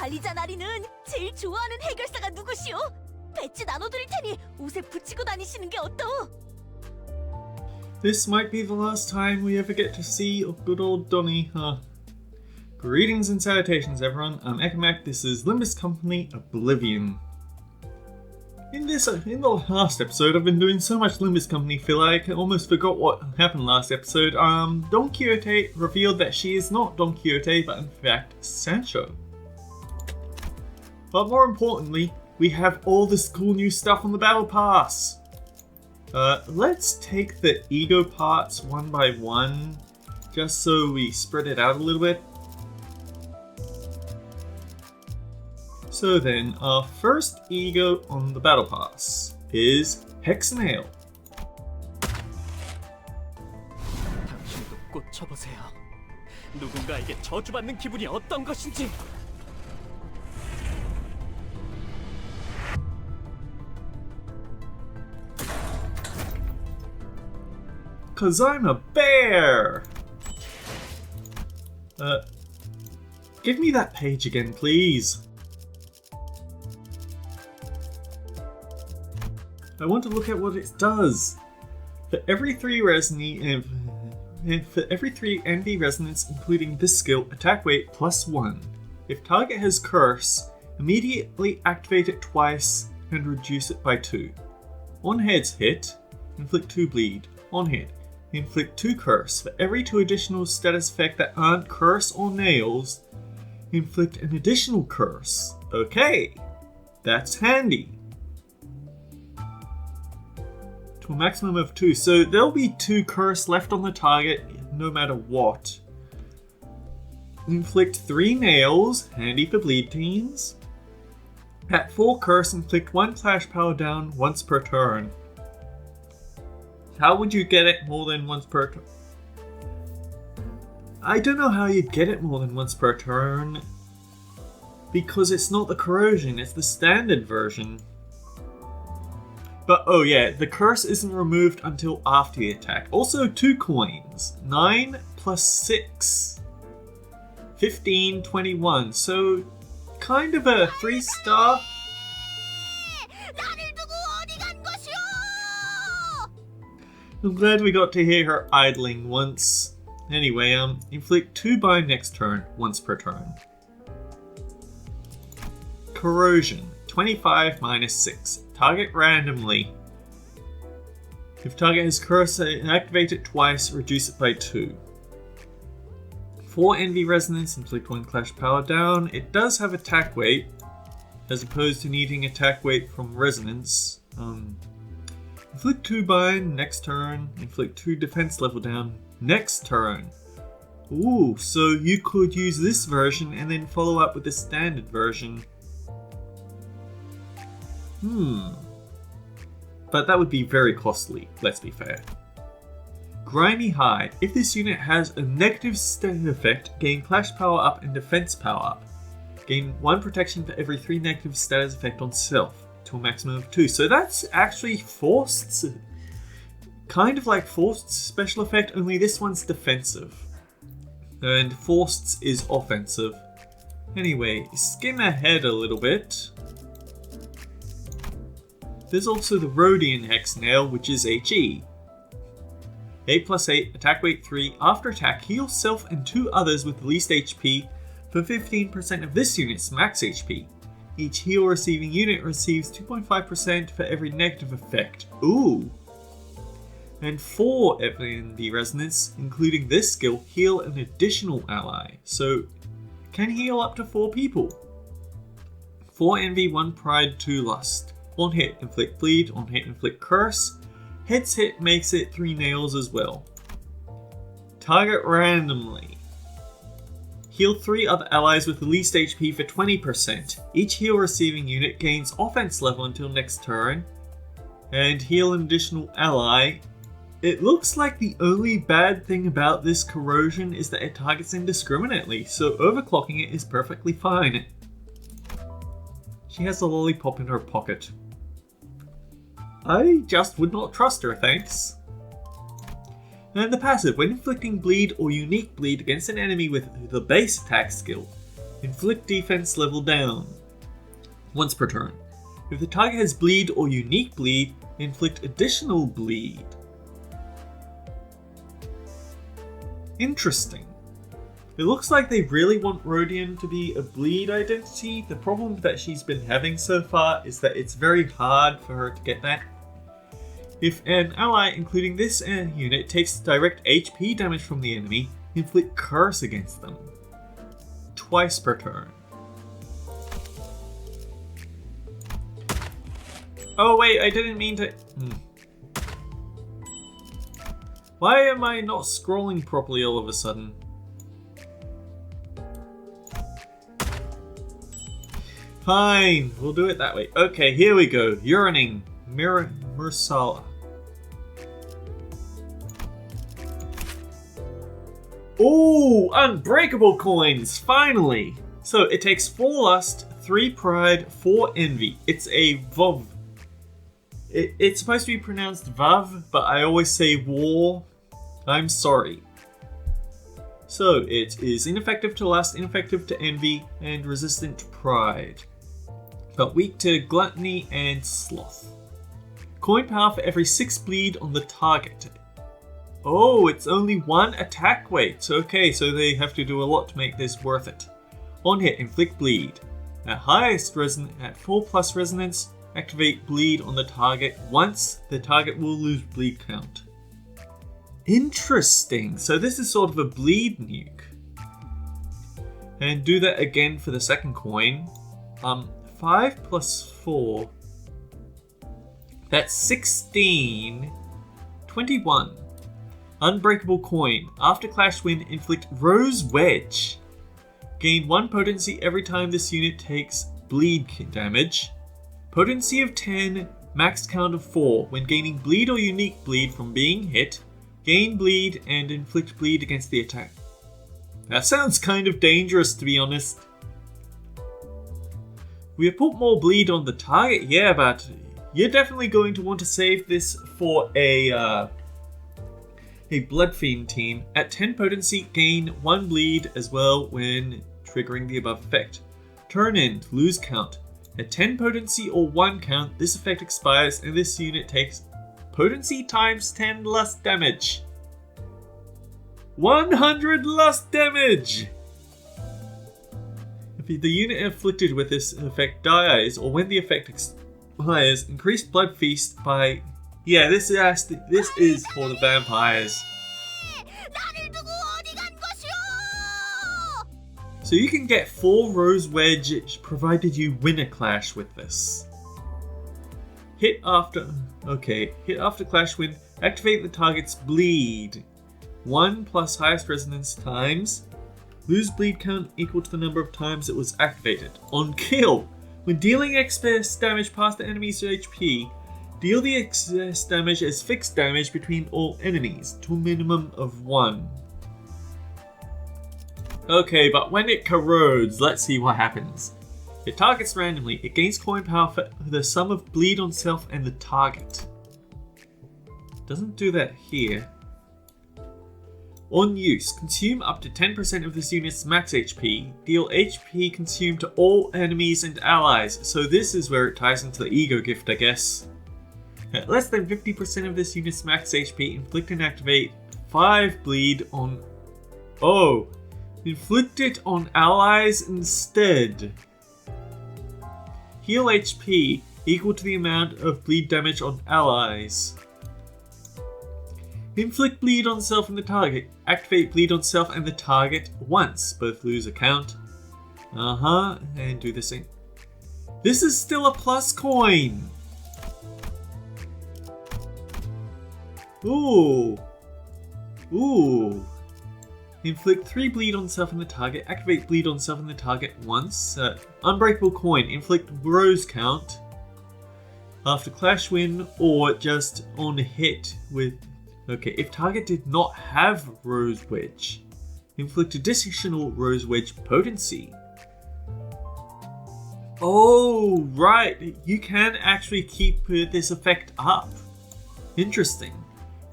관리자 나리는 제일 좋아하는 해결사가 누구시오? 배지 나눠드릴 테니 옷에 붙이고 다니시는 게 어떠? This might be the last time we ever get to see good old Donnie, huh? Greetings and salutations everyone, I'm Ekamak, this is Limbus Company Oblivion. In the last episode, I've been doing so much Limbus Company feel I almost forgot what happened last episode. Don Quixote revealed that she is not Don Quixote, but in fact Sancho. But more importantly, we have all this cool new stuff on the Battle Pass. Let's take the ego parts one by one, just so we spread it out a little bit. So then, our first ego on the Battle Pass is Hex Nail. 당신도 꽂혀보세요. 누군가에게 저주받는 기분이 어떤 것인지. Cause I'm a bear! Give me that page again, please. I want to look at what it does. For every 3 envy resonance, including this skill, attack weight +1. If target has curse, immediately activate it twice and reduce it by 2. On heads hit, inflict 2 bleed. On hit, inflict 2 curse. For every 2 additional status effect that aren't curse or nails, inflict an additional curse. Okay, that's handy. To a maximum of 2, so there'll be 2 curse left on the target no matter what. Inflict 3 nails, handy for bleed teams. At 4 curse, inflict 1 clash power down once per turn. How would you get it more than once per turn? I don't know how you'd get it more than once per turn, because it's not the corrosion, it's the standard version. But oh yeah, the curse isn't removed until after the attack. Also 2 coins. 9 plus 6. 15, 21. So kind of a 3-star. I'm glad we got to hear her idling once. Anyway, inflict 2 bind next turn, once per turn. Corrosion. 25 minus 6. Target randomly. If target has curse, activate it twice, reduce it by 2. 4 envy resonance, inflict 1 clash power down. It does have attack weight, as opposed to needing attack weight from resonance. Inflict 2 bind next turn, inflict 2 defense level down next turn. Ooh, so you could use this version and then follow up with the standard version. But that would be very costly, let's be fair. Grimy Hide. If this unit has a negative stat effect, gain clash power up and defense power up. Gain 1 protection for every 3 negative status effect on self, to a maximum of 2. So that's actually forced, kind of like forced special effect, only this one's defensive. And forced is offensive. Anyway, skim ahead a little bit. There's also the Rodion Hex Nail, which is HE. 8 plus 8, attack weight 3, after attack heal self and 2 others with least HP for 15% of this unit's max HP. Each heal receiving unit receives 2.5% for every negative effect. Ooh! And 4 envy resonance, including this skill, heal an additional ally. So, can heal up to 4 people. 4 envy, 1 pride, 2 lust. On hit, inflict bleed. On hit, inflict curse. Heads hit makes it 3 nails as well. Target randomly. Heal 3 other allies with the least HP for 20%. Each heal receiving unit gains offense level until next turn. And heal an additional ally. It looks like the only bad thing about this corrosion is that it targets indiscriminately, so overclocking it is perfectly fine. She has a lollipop in her pocket. I just would not trust her, thanks. And the passive, when inflicting bleed or unique bleed against an enemy with the base attack skill, Inflict defense level down. Once per turn. If the target has bleed or unique bleed, inflict additional bleed. Interesting. It looks like they really want Rodion to be a bleed identity. The problem that she's been having so far is that it's very hard for her to get that. If an ally, including this unit, takes direct HP damage from the enemy, inflict curse against them. Twice per turn. Oh wait, I didn't mean to... Why am I not scrolling properly all of a sudden? Fine, we'll do it that way. Okay, here we go. Yearning-Mircalla. Ooh, unbreakable coins, finally! So it takes 4 lust, 3 pride, 4 envy. It's a VOV. It's supposed to be pronounced VAV, but I always say war. I'm sorry. So it is ineffective to lust, ineffective to envy, and resistant to pride. But weak to gluttony and sloth. Coin power for every 6 bleed on the target. Oh, it's only 1 attack weight. Okay, so they have to do a lot to make this worth it. On hit, inflict bleed. At highest at 4+ resonance, activate bleed on the target. Once, the target will lose bleed count. Interesting. So this is sort of a bleed nuke. And do that again for the second coin. 5 plus 4. That's 16. 21. Unbreakable coin. After clash win, inflict Rose Wedge. Gain 1 potency every time this unit takes bleed damage. Potency of 10, max count of 4. When gaining bleed or unique bleed from being hit, gain bleed and inflict bleed against the attack. That sounds kind of dangerous, to be honest. We have put more bleed on the target, yeah, but you're definitely going to want to save this for a Blood Fiend team. At 10 potency, gain 1 bleed as well when triggering the above effect. Turn end, lose count. At 10 potency or 1 count, this effect expires and this unit takes potency times 10 lust damage. 100 lust damage! If the unit inflicted with this effect dies, or when the effect expires, increase Blood Feast by... Yeah, this is for the vampires. So you can get 4 Rose Wedge provided you win a clash with this. Hit after clash win, activate the target's bleed. 1 plus highest resonance times. Lose bleed count equal to the number of times it was activated. On kill, when dealing excess damage past the enemy's HP, deal the excess damage as fixed damage between all enemies, to a minimum of 1. Okay, but when it corrodes, let's see what happens. It targets randomly. It gains coin power for the sum of bleed on self and the target. Doesn't do that here. On use, consume up to 10% of this unit's max HP. Deal HP consumed to all enemies and allies. So this is where it ties into the ego gift, I guess. At less than 50% of this unit's max HP, inflict and activate 5 bleed on... Oh! Inflict it on allies instead. Heal HP equal to the amount of bleed damage on allies. Inflict bleed on self and the target. Activate bleed on self and the target once. Both lose a count. And do the same. This is still a plus coin. Ooh. Inflict 3 bleed on self and the target. Activate bleed on self and the target once. Unbreakable coin. Inflict rose count. After clash win or just on hit with... Okay, if target did not have Rose Wedge, inflict additional Rose Wedge potency. Oh, right. You can actually keep this effect up. Interesting.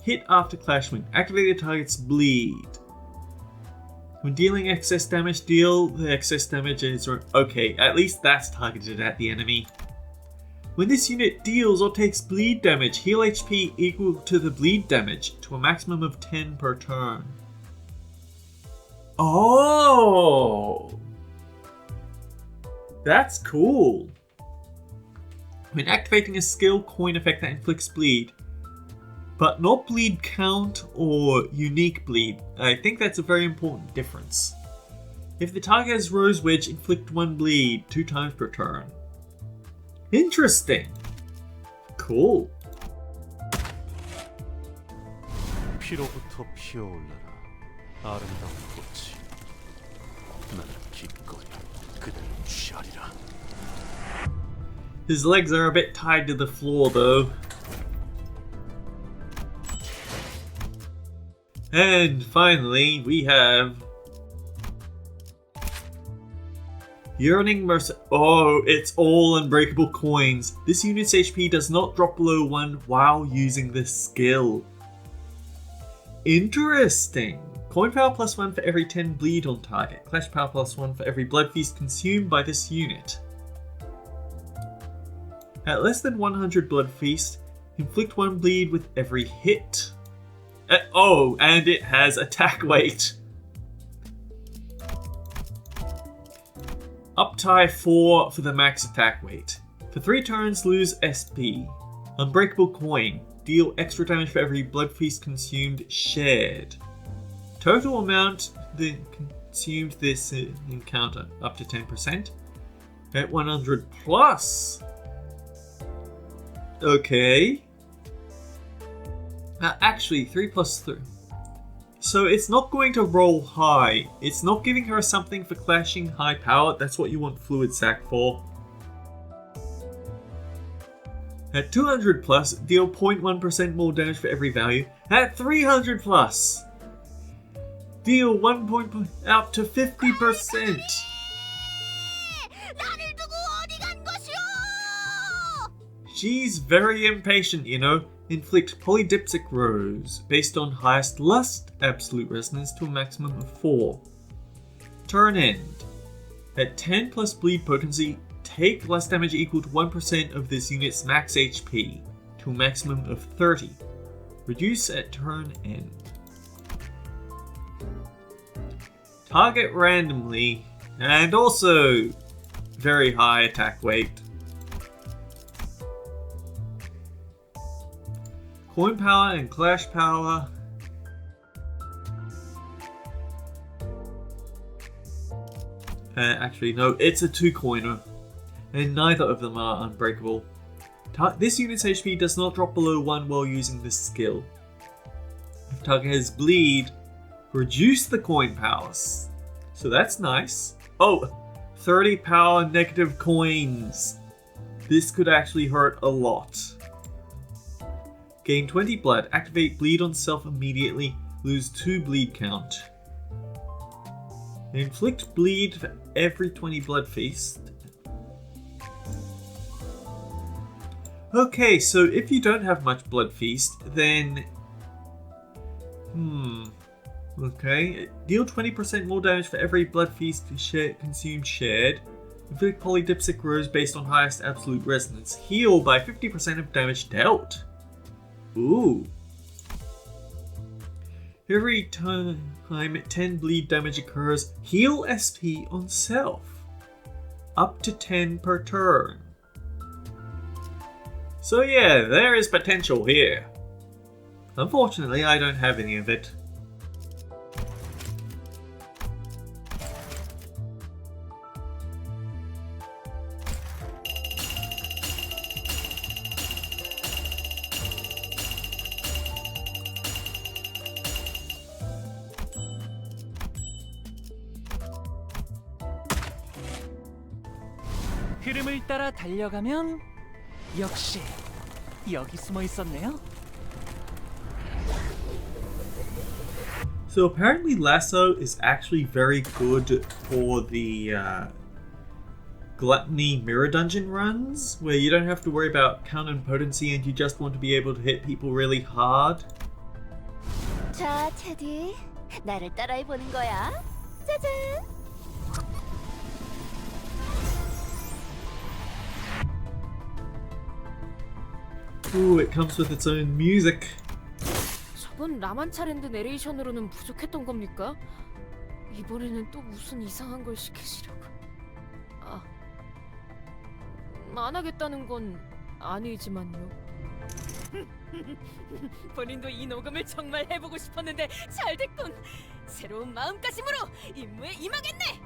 Hit after clash win. Activate the target's bleed. When dealing excess damage, deal the excess damage is okay, at least that's targeted at the enemy. When this unit deals or takes bleed damage, heal HP equal to the bleed damage to a maximum of 10 per turn. Oh! That's cool! When activating a skill coin effect that inflicts bleed, but not bleed count or unique bleed. I think that's a very important difference. If the target has Rose Wedge, inflict 1 bleed 2 times per turn. Interesting. Cool. 피로부터 피어올라라 아름다운 꽃이 나는 기꺼이 그대를 취하리라. His legs are a bit tied to the floor though. And finally, we have Yearning-Mircalla. Oh, it's all unbreakable coins. This unit's HP does not drop below 1 while using this skill. Interesting. Coin power +1 for every 10 bleed on target. Clash power +1 for every blood feast consumed by this unit. At less than 100 blood feast, inflict 1 bleed with every hit. Oh, and it has attack weight. Uptie 4 for the max attack weight. For 3 turns, lose SP. Unbreakable coin. Deal extra damage for every blood feast consumed shared. Total amount consumed this encounter up to 10%. At 100 plus. Okay. Actually, 3 plus 3. So it's not going to roll high. It's not giving her something for clashing high power. That's what you want Fluid Sac for. At 200 plus, deal 0.1% more damage for every value. At 300 plus, deal 1 point up to 50%. She's very impatient, you know. Inflict Polydipsic Rose, based on highest lust absolute resonance to a maximum of 4. Turn end. At 10 plus bleed potency, take less damage equal to 1% of this unit's max HP to a maximum of 30. Reduce at turn end. Target randomly, and also very high attack weight. Coin power and clash power. Actually, no, it's a 2-coiner, and neither of them are unbreakable. This unit's HP does not drop below 1 while using this skill. If target has bleed, reduce the coin powers. So that's nice. Oh, 30 power negative coins. This could actually hurt a lot. Gain 20 blood, activate bleed on self immediately, lose 2 bleed count. Inflict bleed for every 20 blood feast. Okay, so if you don't have much blood feast, then... Okay, deal 20% more damage for every blood feast consumed shared. Inflict Polydipsic Rose based on highest absolute resonance. Heal by 50% of damage dealt. Ooh. Every time 10 bleed damage occurs, heal SP on self. Up to 10 per turn. So yeah, there is potential here. Unfortunately, I don't have any of it. 흐름을 따라 달려가면 역시 여기 숨어 있었네요. So apparently Lasso is actually very good for the Gluttony Mirror Dungeon runs, where you don't have to worry about count and potency and you just want to be able to hit people really hard. 자, 테디, 나를 따라해 보는 거야. 짜잔! Ooh, it comes with its own music. 저번 라만차랜드 내레이션으로는 부족했던 겁니까? 이번에는 또 무슨 이상한 걸 시키시려고. 안 하겠다는 건 아니지만요. 본인도 이 녹음을 정말 해보고 싶었는데 잘 됐군. 새로운 마음가짐으로 임무에 임하겠네.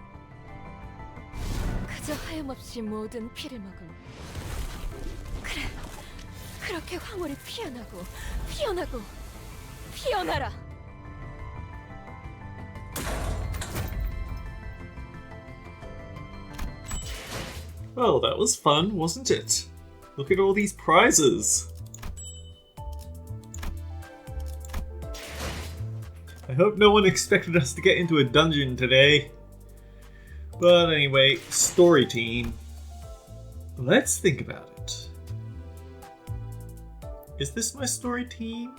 그저 하염없이 모든 피를 먹음. 그래, 그렇게 황홀히 피어나고 피어나고 피어나라. Well, that was fun, wasn't it? Look at all these prizes. I hope no one expected us to get into a dungeon today. But anyway, story team. Let's think about it. Is this my story team?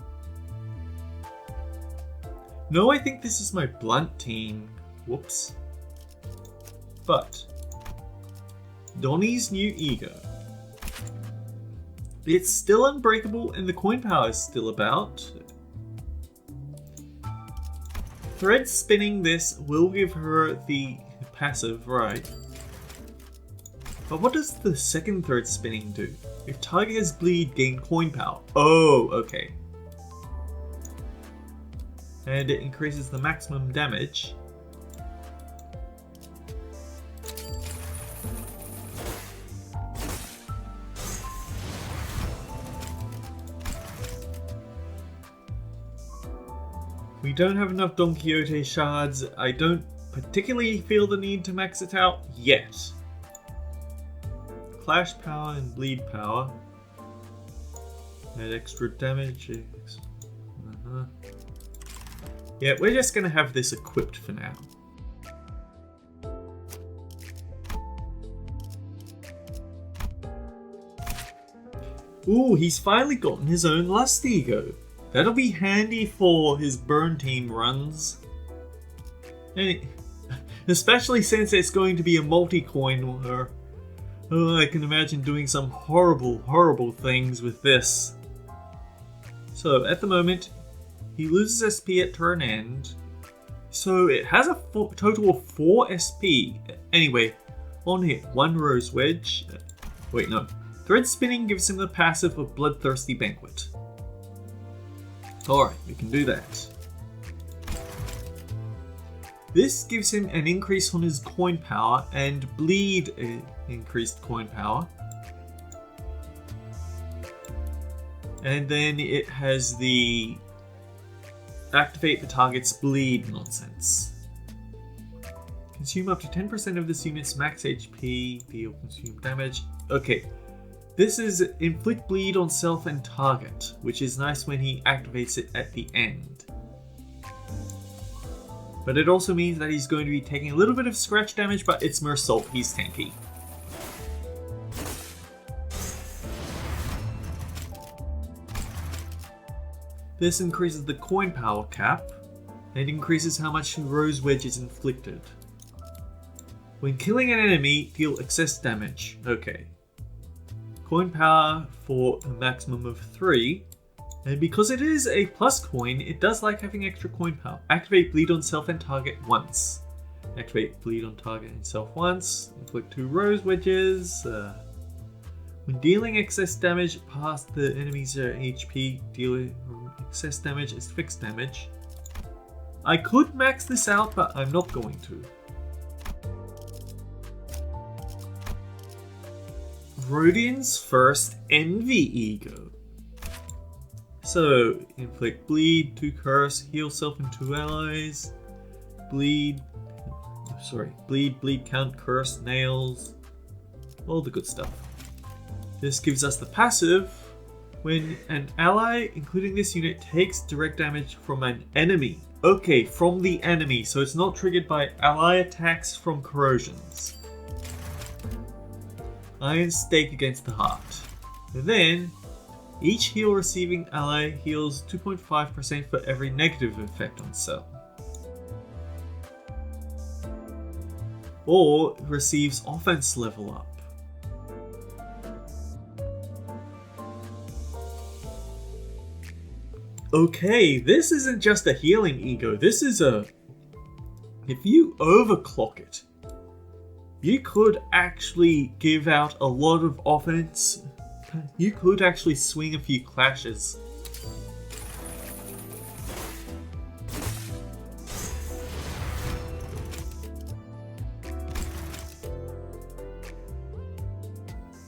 No, I think this is my blunt team. Whoops. But Donnie's new ego. It's still unbreakable and the coin power is still about. Thread spinning this will give her the passive, right? But what does the second thread spinning do? If target has bleed, gain coin power. Oh, okay. And it increases the maximum damage. We don't have enough Don Quixote shards. I don't particularly feel the need to max it out yet. Clash power and bleed power. Add extra damage. Yeah, we're just gonna have this equipped for now. Ooh, he's finally gotten his own Lust Ego. That'll be handy for his burn team runs. And especially since it's going to be a multi-coin war. Oh, I can imagine doing some horrible, horrible things with this. So, at the moment, he loses SP at turn end. So, it has a total of 4 SP. Anyway, on hit, 1 Rose Wedge. Wait, no. Thread spinning gives him the passive of Bloodthirsty Banquet. Alright, we can do that. This gives him an increase on his coin power and bleed increased coin power. And then it has the activate the target's bleed nonsense. Consume up to 10% of this unit's max HP, deal consume damage. Okay. This is inflict bleed on self and target, which is nice when he activates it at the end. But it also means that he's going to be taking a little bit of scratch damage, but it's Mersault, he's tanky. This increases the coin power cap, and increases how much Rose Wedge is inflicted. When killing an enemy, deal excess damage. Okay. Coin power for a maximum of 3, and because it is a plus coin, it does like having extra coin power. Activate bleed on self and target once. Activate bleed on target and self once. Inflict 2 Rose Wedges. When dealing excess damage past the enemy's HP, deal excess damage as fixed damage. I could max this out, but I'm not going to. Rodion's first Envy Ego. So, inflict bleed, 2 curse, heal self and 2 allies, bleed, count, curse, nails, all the good stuff. This gives us the passive when an ally, including this unit, takes direct damage from an enemy. Okay, from the enemy, so it's not triggered by ally attacks from corrosions. Iron Stake against the heart. And then, each heal receiving ally heals 2.5% for every negative effect on self. or receives offense level up. Okay, this isn't just a healing ego, this is a... If you overclock it, you could actually give out a lot of offense. You could actually swing a few clashes.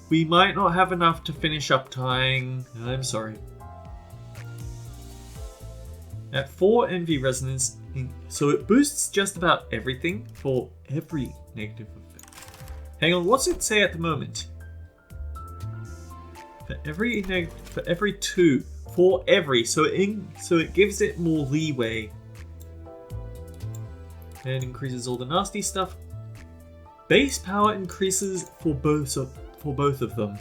We might not have enough to finish up tying. I'm sorry. At 4 envy resonance, so it boosts just about everything for every negative effect. Hang on, what's it say at the moment? For every two, for every, so it gives it more leeway. And increases all the nasty stuff. Base power increases for both of them.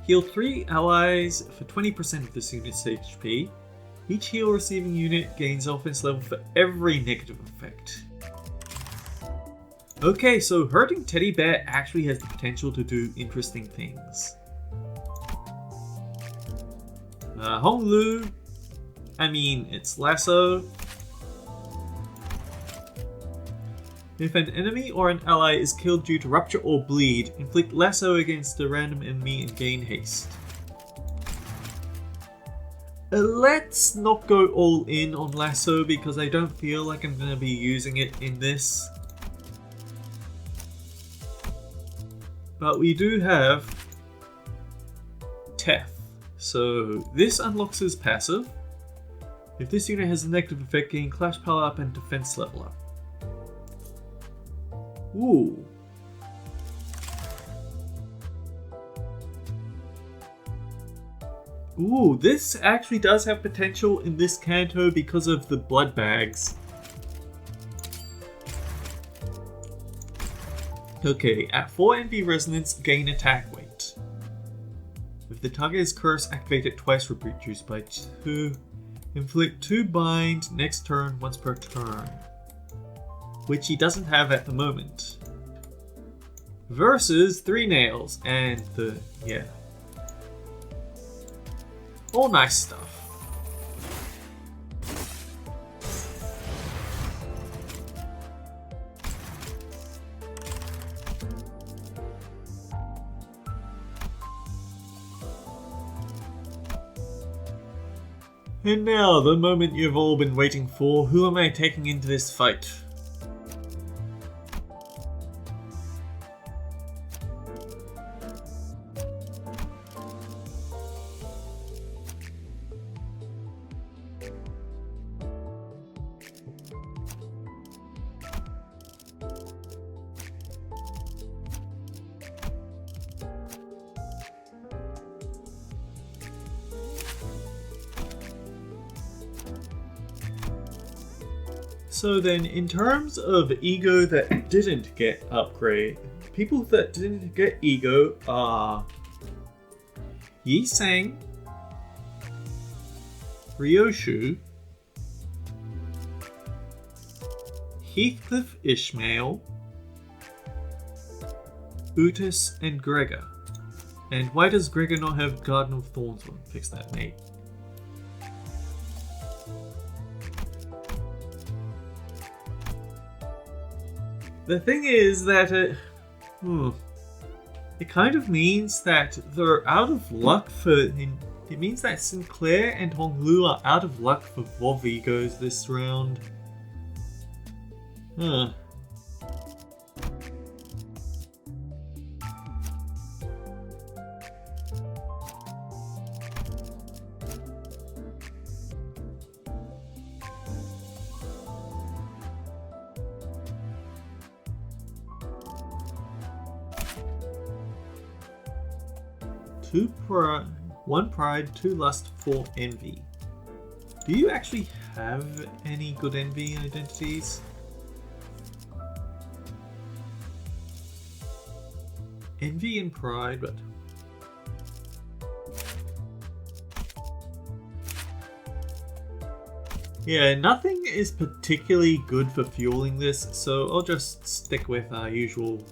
Heal 3 allies for 20% of this unit's HP. Each heal receiving unit gains offense level for every negative effect. Okay, so hurting Teddy Bear actually has the potential to do interesting things. Hong Lu, it's Lasso. If an enemy or an ally is killed due to rupture or bleed, inflict Lasso against a random enemy and gain haste. Let's not go all in on Lasso because I don't feel like I'm going to be using it in this. But we do have Teth. So this unlocks his passive. If this unit has a negative effect, gain clash power up and defense level up. Ooh. Ooh, this actually does have potential in this canto because of the blood bags. Okay, at 4 envy resonance, gain attack weight. If the target is cursed, activate it twice, reduced by 2. Inflict 2 bind next turn, once per turn. Which he doesn't have at the moment. Versus 3 nails and yeah. All nice stuff. And now, the moment you've all been waiting for, who am I taking into this fight? So then, in terms of ego that didn't get upgrade, people that didn't get ego are Yi Sang, Ryoshu, Heathcliff Ishmael, Utis, and Gregor. And why does Gregor not have Garden of Thorns one? Fix that, mate. The thing is that it kind of means that they're out of luck for... It means that Sinclair and Honglu are out of luck for WoW egos this round. One pride, 2 lust, 4 envy. Do you actually have any good envy identities? Envy and pride, but... Yeah, nothing is particularly good for fueling this, so I'll just stick with our usual.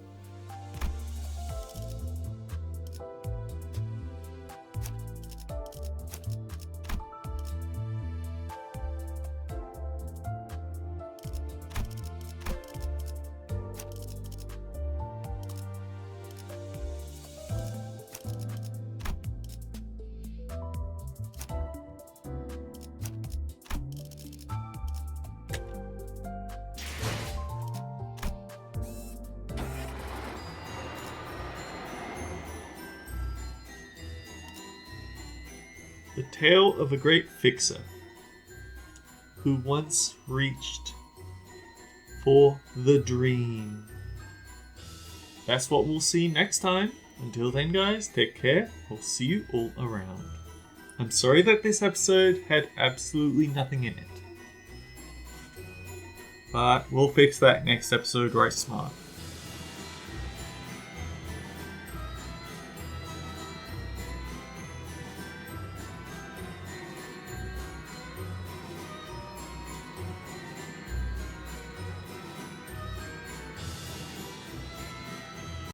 The tale of a great fixer who once reached for the dream. That's what we'll see next time. Until then, guys, take care. I'll see you all around. I'm sorry that this episode had absolutely nothing in it, but we'll fix that next episode right smart.